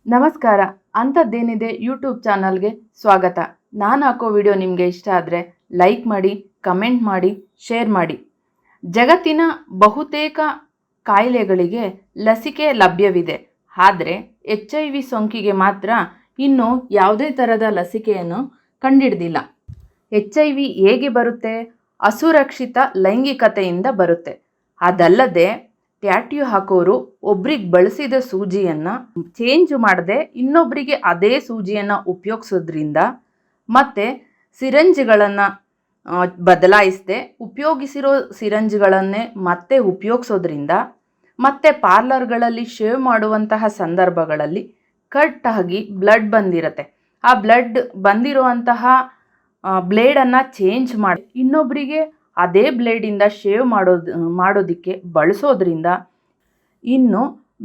ನಮಸ್ಕಾರ. ಅಂಥದ್ದೇನಿದೆ ಯೂಟ್ಯೂಬ್ ಚಾನಲ್ಗೆ ಸ್ವಾಗತ. ನಾನು ಹಾಕೋ ವಿಡಿಯೋ ನಿಮಗೆ ಇಷ್ಟ ಆದರೆ ಲೈಕ್ ಮಾಡಿ, ಕಮೆಂಟ್ ಮಾಡಿ, ಶೇರ್ ಮಾಡಿ. ಜಗತ್ತಿನ ಬಹುತೇಕ ಕಾಯಿಲೆಗಳಿಗೆ ಲಸಿಕೆ ಲಭ್ಯವಿದೆ. ಆದರೆ HIV ಸೋಂಕಿಗೆ ಮಾತ್ರ ಇನ್ನೂ ಯಾವುದೇ ಥರದ ಲಸಿಕೆಯನ್ನು ಕಂಡಿಡ್ದಿಲ್ಲ. HIV ಹೇಗೆ ಬರುತ್ತೆ? ಅಸುರಕ್ಷಿತ ಲೈಂಗಿಕತೆಯಿಂದ ಬರುತ್ತೆ. ಅದಲ್ಲದೆ ಟ್ಯಾಟ್ಯೂ ಹಾಕೋರು ಒಬ್ರಿಗೆ ಬಳಸಿದ ಸೂಜಿಯನ್ನು ಚೇಂಜ್ ಮಾಡದೆ ಇನ್ನೊಬ್ಬರಿಗೆ ಅದೇ ಸೂಜಿಯನ್ನು ಉಪಯೋಗಿಸೋದ್ರಿಂದ, ಮತ್ತು ಸಿರಂಜ್ಗಳನ್ನು ಬದಲಾಯಿಸದೆ ಉಪಯೋಗಿಸಿರೋ ಸಿರಂಜ್ಗಳನ್ನೇ ಮತ್ತೆ ಉಪಯೋಗಿಸೋದ್ರಿಂದ, ಮತ್ತು ಪಾರ್ಲರ್ಗಳಲ್ಲಿ ಶೇವ್ ಮಾಡುವಂತಹ ಸಂದರ್ಭಗಳಲ್ಲಿ ಕಟ್ಟಾಗಿ ಬ್ಲಡ್ ಬಂದಿರುತ್ತೆ. ಆ ಬ್ಲಡ್ ಬಂದಿರುವಂತಹ ಬ್ಲೇಡನ್ನು ಚೇಂಜ್ ಮಾಡಿ ಇನ್ನೊಬ್ಬರಿಗೆ ಅದೇ ಬ್ಲೇಡಿಂದ ಶೇವ್ ಮಾಡೋದಕ್ಕೆ ಬಳಸೋದ್ರಿಂದ, ಇನ್ನು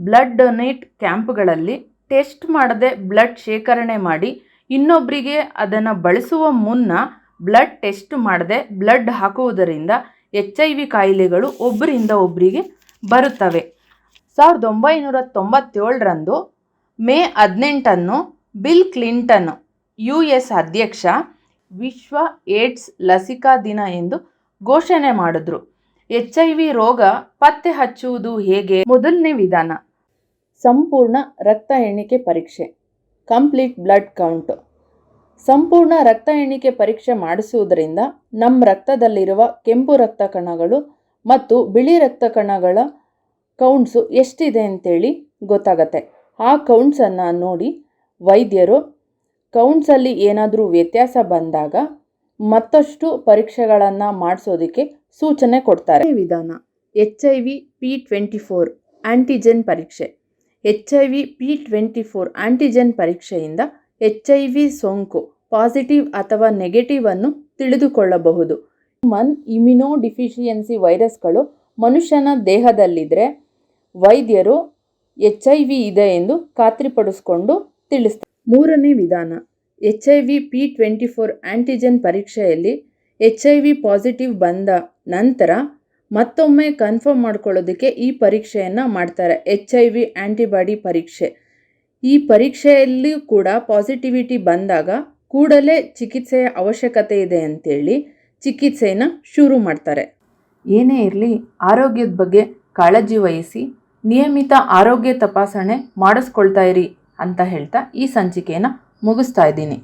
ಬ್ಲಡ್ ಡೊನೇಟ್ ಕ್ಯಾಂಪ್ಗಳಲ್ಲಿ ಟೆಸ್ಟ್ ಮಾಡದೆ ಬ್ಲಡ್ ಶೇಖರಣೆ ಮಾಡಿ ಇನ್ನೊಬ್ಬರಿಗೆ ಅದನ್ನು ಬಳಸುವ ಮುನ್ನ ಬ್ಲಡ್ ಟೆಸ್ಟ್ ಮಾಡದೆ ಬ್ಲಡ್ ಹಾಕುವುದರಿಂದ HIV ಕಾಯಿಲೆಗಳು ಒಬ್ಬರಿಂದ ಒಬ್ಬರಿಗೆ ಬರುತ್ತವೆ. 1997 ಮೇ 18 ಬಿಲ್ ಕ್ಲಿಂಟನ್ US ಅಧ್ಯಕ್ಷ ವಿಶ್ವ ಏಡ್ಸ್ ಲಸಿಕಾ ದಿನ ಎಂದು ಘೋಷಣೆ ಮಾಡಿದ್ರು. HIV ರೋಗ ಪತ್ತೆ ಹಚ್ಚುವುದು ಹೇಗೆ? ಮೊದಲನೇ ವಿಧಾನ ಸಂಪೂರ್ಣ ರಕ್ತ ಎಣಿಕೆ ಪರೀಕ್ಷೆ, ಕಂಪ್ಲೀಟ್ ಬ್ಲಡ್ ಕೌಂಟ್. ಸಂಪೂರ್ಣ ರಕ್ತ ಎಣಿಕೆ ಪರೀಕ್ಷೆ ಮಾಡಿಸುವುದರಿಂದ ನಮ್ಮ ರಕ್ತದಲ್ಲಿರುವ ಕೆಂಪು ರಕ್ತ ಕಣಗಳು ಮತ್ತು ಬಿಳಿ ರಕ್ತ ಕಣಗಳ ಕೌಂಟ್ಸು ಎಷ್ಟಿದೆ ಅಂತೇಳಿ ಗೊತ್ತಾಗತ್ತೆ. ಆ ಕೌಂಟ್ಸನ್ನು ನೋಡಿ ವೈದ್ಯರು ಕೌಂಟ್ಸಲ್ಲಿ ಏನಾದರೂ ವ್ಯತ್ಯಾಸ ಬಂದಾಗ ಮತ್ತಷ್ಟು ಪರೀಕ್ಷೆಗಳನ್ನು ಮಾಡಿಸೋದಕ್ಕೆ ಸೂಚನೆ ಕೊಡ್ತಾರೆ. ವಿಧಾನ HIV P24 ಆಂಟಿಜೆನ್ ಪರೀಕ್ಷೆ. HIV P24 ಆಂಟಿಜೆನ್ ಪರೀಕ್ಷೆಯಿಂದ HIV ಸೋಂಕು ಪಾಸಿಟಿವ್ ಅಥವಾ ನೆಗೆಟಿವ್ ಅನ್ನು ತಿಳಿದುಕೊಳ್ಳಬಹುದು. ಹ್ಯೂಮನ್ ಇಮ್ಯುನೋ ಡಿಫಿಷಿಯನ್ಸಿ ವೈರಸ್ಗಳು ಮನುಷ್ಯನ ದೇಹದಲ್ಲಿದ್ದರೆ ವೈದ್ಯರು HIV ಇದೆ ಎಂದು ಖಾತ್ರಿಪಡಿಸಿಕೊಂಡು ತಿಳಿಸ್ತಾರೆ. ಮೂರನೇ ವಿಧಾನ HIV P24 ಆಂಟಿಜೆನ್ ಪರೀಕ್ಷೆಯಲ್ಲಿ HIV ಪಾಸಿಟಿವ್ ಬಂದ ನಂತರ ಮತ್ತೊಮ್ಮೆ ಕನ್ಫರ್ಮ್ ಮಾಡ್ಕೊಳ್ಳೋದಕ್ಕೆ ಈ ಪರೀಕ್ಷೆಯನ್ನು ಮಾಡ್ತಾರೆ, HIV ಆ್ಯಂಟಿಬಾಡಿ ಪರೀಕ್ಷೆ. ಈ ಪರೀಕ್ಷೆಯಲ್ಲಿ ಕೂಡ ಪಾಸಿಟಿವಿಟಿ ಬಂದಾಗ ಕೂಡಲೇ ಚಿಕಿತ್ಸೆಯ ಅವಶ್ಯಕತೆ ಇದೆ ಅಂತೇಳಿ ಚಿಕಿತ್ಸೆಯನ್ನು ಶುರು ಮಾಡ್ತಾರೆ. ಏನೇ ಇರಲಿ, ಆರೋಗ್ಯದ ಬಗ್ಗೆ ಕಾಳಜಿ ವಹಿಸಿ ನಿಯಮಿತ ಆರೋಗ್ಯ ತಪಾಸಣೆ ಮಾಡಿಸ್ಕೊಳ್ತಾ ಇರಿ ಅಂತ ಹೇಳ್ತಾ ಈ ಸಂಚಿಕೆಯನ್ನು ಮುಗಿಸ್ತಾ ಇದ್ದೀನಿ.